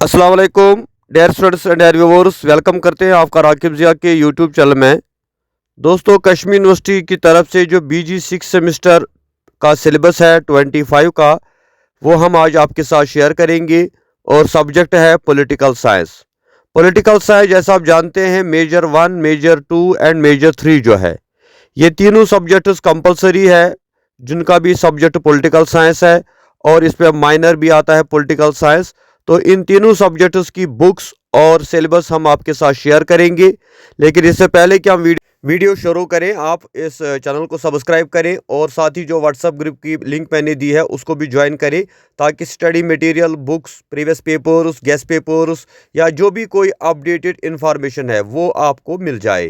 अस्सलाम वालेकुम dear students and dear viewers, welcome करते हैं आपका राकिब ज़िया के यूट्यूब चैनल में। दोस्तों, कश्मीर यूनिवर्सिटी की तरफ से जो बीजी 6 सेमेस्टर का सिलेबस है 25 का, वो हम आज आपके साथ शेयर करेंगे। और सब्जेक्ट है पॉलिटिकल साइंस। पॉलिटिकल साइंस जैसा आप जानते हैं मेजर 1, मेजर 2 एंड मेजर 3 जो है, ये तीनों सब्जेक्ट्स कंपलसरी है, जिनका भी सब्जेक्ट पॉलिटिकल साइंस है। और इस पर माइनर भी आता है पॉलिटिकल साइंस। तो इन तीनों सब्जेक्ट्स की बुक्स और सिलेबस हम आपके साथ शेयर करेंगे। लेकिन इससे पहले कि हम वीडियो शुरू करें, आप इस चैनल को सब्सक्राइब करें और साथ ही जो व्हाट्सएप ग्रुप की लिंक मैंने दी है उसको भी ज्वाइन करें, ताकि study material, books, previous papers, guest papers या जो भी कोई अपडेटेड इन्फॉर्मेशन है वो आपको मिल जाए।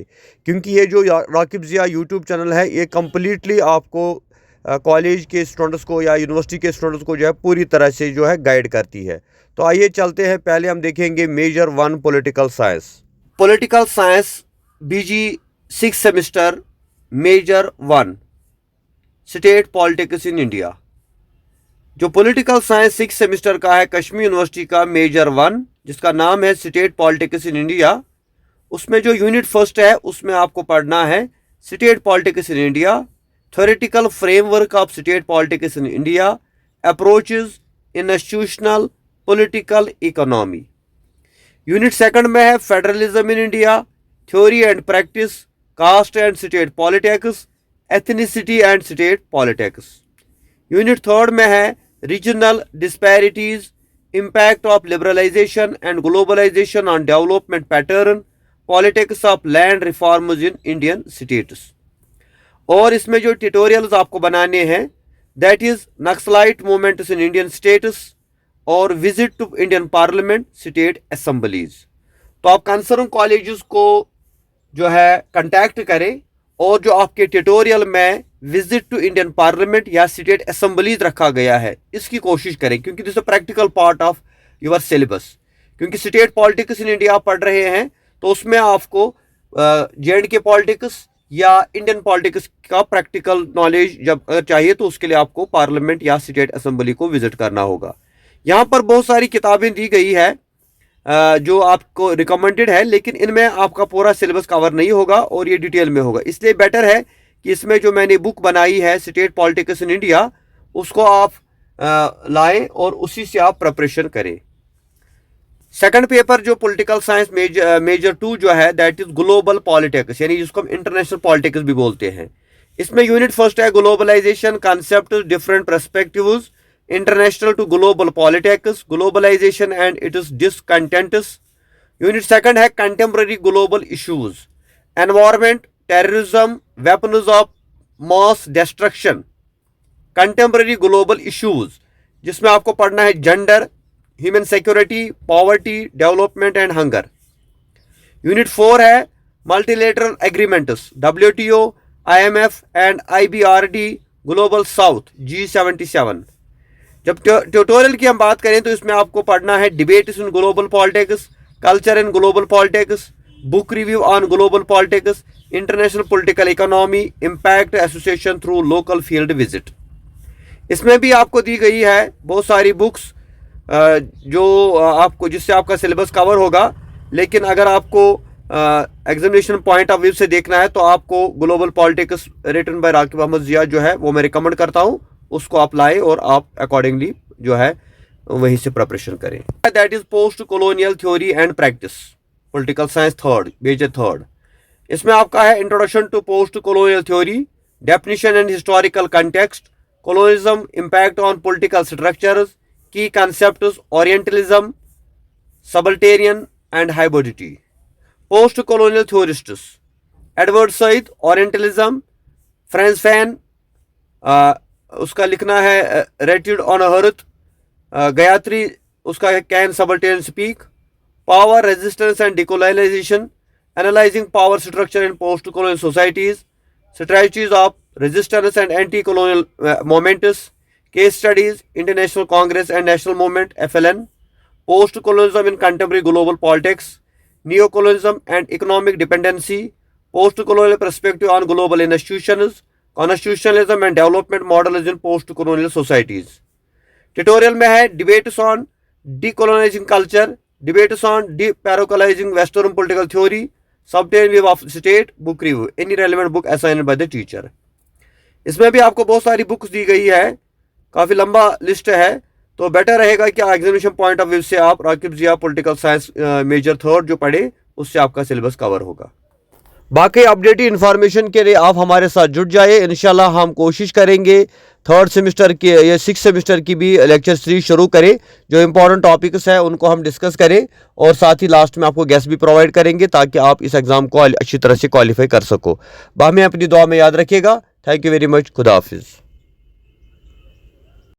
क्योंकि ये जो राकिब ज़िया यूट्यूब चैनल है, ये कम्प्लीटली आपको कॉलेज के स्टूडेंट्स को या यूनिवर्सिटी के स्टूडेंट्स को जो है पूरी तरह से जो है गाइड करती है। तो आइए चलते हैं, पहले हम देखेंगे major 1 political science. Political science BG 6 semester major 1 state politics in India. जो पॉलिटिकल साइंस 6 सेमेस्टर का है कश्मीर यूनिवर्सिटी का मेजर 1, जिसका नाम है स्टेट पॉलिटिक्स इन इंडिया, उसमें जो यूनिट फर्स्ट है उसमें आपको पढ़ना है state politics in India, theoretical framework of state politics in India, approaches institutional political economy. Unit second में है federalism in India, theory and practice, caste and state politics, ethnicity and state politics. Unit third में है regional disparities, impact of liberalisation and globalisation on development pattern, politics of land reforms in Indian states. और इसमें जो tutorials आपको बनाने हैं, that is Naxalite movements in Indian states और visit to Indian parliament state assemblies. तो आप कंसर्न कॉलेजेस को जो है कांटेक्ट करें और जो आपके ट्यूटोरियल में विजिट टू इंडियन पार्लियामेंट या स्टेट असेंबलीज रखा गया है, इसकी कोशिश करें, क्योंकि this a practical part of your syllabus. क्योंकि स्टेट पॉलिटिक्स इन इंडिया आप पढ़ रहे हैं, तो उसमें आपको J&K पॉलिटिक्स या इंडियन पॉलिटिक्स का प्रैक्टिकल नॉलेज जब चाहिए, तो उसके लिए आपको पार्लियामेंट या स्टेट असेंबली को विजिट करना होगा। यहाँ पर बहुत सारी किताबें दी गई है जो आपको रिकमेंडेड है, लेकिन इनमें आपका पूरा सिलेबस कवर नहीं होगा और ये डिटेल में होगा। इसलिए बेटर है कि इसमें जो मैंने बुक बनाई है स्टेट पॉलिटिक्स इन इंडिया, उसको आप लाएं और उसी से आप प्रिपरेशन करें। सेकंड पेपर जो पॉलिटिकल साइंस मेजर 2 जो है, दैट इज ग्लोबल पॉलिटिक्स, यानी जिसको हम इंटरनेशनल पॉलिटिक्स भी बोलते हैं। इसमें यूनिट फर्स्ट है globalisation concept, different perspectives, international to global politics, globalisation and its discontents. Unit second है contemporary global issues, environment, terrorism, weapons of mass destruction, contemporary global issues, जिसमें आपको पढ़ना है gender, human security, poverty, development and hunger. Unit 4 है multilateral agreements, WTO, IMF and IBRD, global south, G77। जब tutorial की हम बात करें तो इसमें आपको पढ़ना है debates in global politics, culture in global politics, book review on global politics, international political economy, impact association through local field visit. इसमें भी आपको दी गई है बहुत सारी बुक्स जो आपको, जिससे आपका सिलेबस कवर होगा। लेकिन अगर आपको एग्जामिनेशन पॉइंट ऑफ व्यू से देखना है, तो आपको global politics written by Rakib Ahmed Zia जो है वो मैं रिकमेंड करता हूँ, उसको आप लाएं और आप अकॉर्डिंगली जो है वहीं से प्रिपरेशन करें। That is post colonial theory and practice, political science third, major third. इसमें आपका है introduction to post colonial theory, definition and historical context, colonialism, impact on political structures, key concepts, Orientalism, subaltern and hybridity. Post-colonial theorists, Edward Said, Orientalism, Frantz Fanon, उसका लिखना है wretched on earth, Gayatri, उसका है can subaltern speak, power, resistance and decolonisation, analysing power structure in post colonial societies, strategies of resistance and anti colonial moments, case studies, International Congress and National Movement, FLN, post-colonialism in contemporary global politics, neo-colonialism and economic dependency, post-colonial perspective on global institutions, constitutionalism and development models in post-colonial societies. Tutorial में है debates on decolonizing culture, debates on deparallelizing Western political theory, subtle view of state, book review, any relevant book assigned by the teacher। इसमें भी आपको बहुत सारी books दी गई है, काफ़ी लंबा लिस्ट है, तो बेटर रहेगा कि एग्जामिनेशन पॉइंट ऑफ व्यू से आप राकिब जिया पॉलिटिकल साइंस मेजर थर्ड जो पढ़े, उससे आपका सिलेबस कवर होगा। बाकी अपडेटेड इन्फॉर्मेशन के लिए आप हमारे साथ जुड़ जाइए। इंशाल्लाह हम कोशिश करेंगे थर्ड सेमेस्टर की या सिक्स सेमेस्टर की भी लेक्चर सीरीज शुरू करें, जो इंपॉर्टेंट टॉपिक्स हैं उनको हम डिस्कस करें, और साथ ही लास्ट में आपको गेस्ट भी प्रोवाइड करेंगे ताकि आप इस एग्ज़ाम को अच्छी तरह से क्वालिफाई कर सको। हमें अपनी दुआ में याद रखिएगा। Thank you very much. खुदा हाफिज़।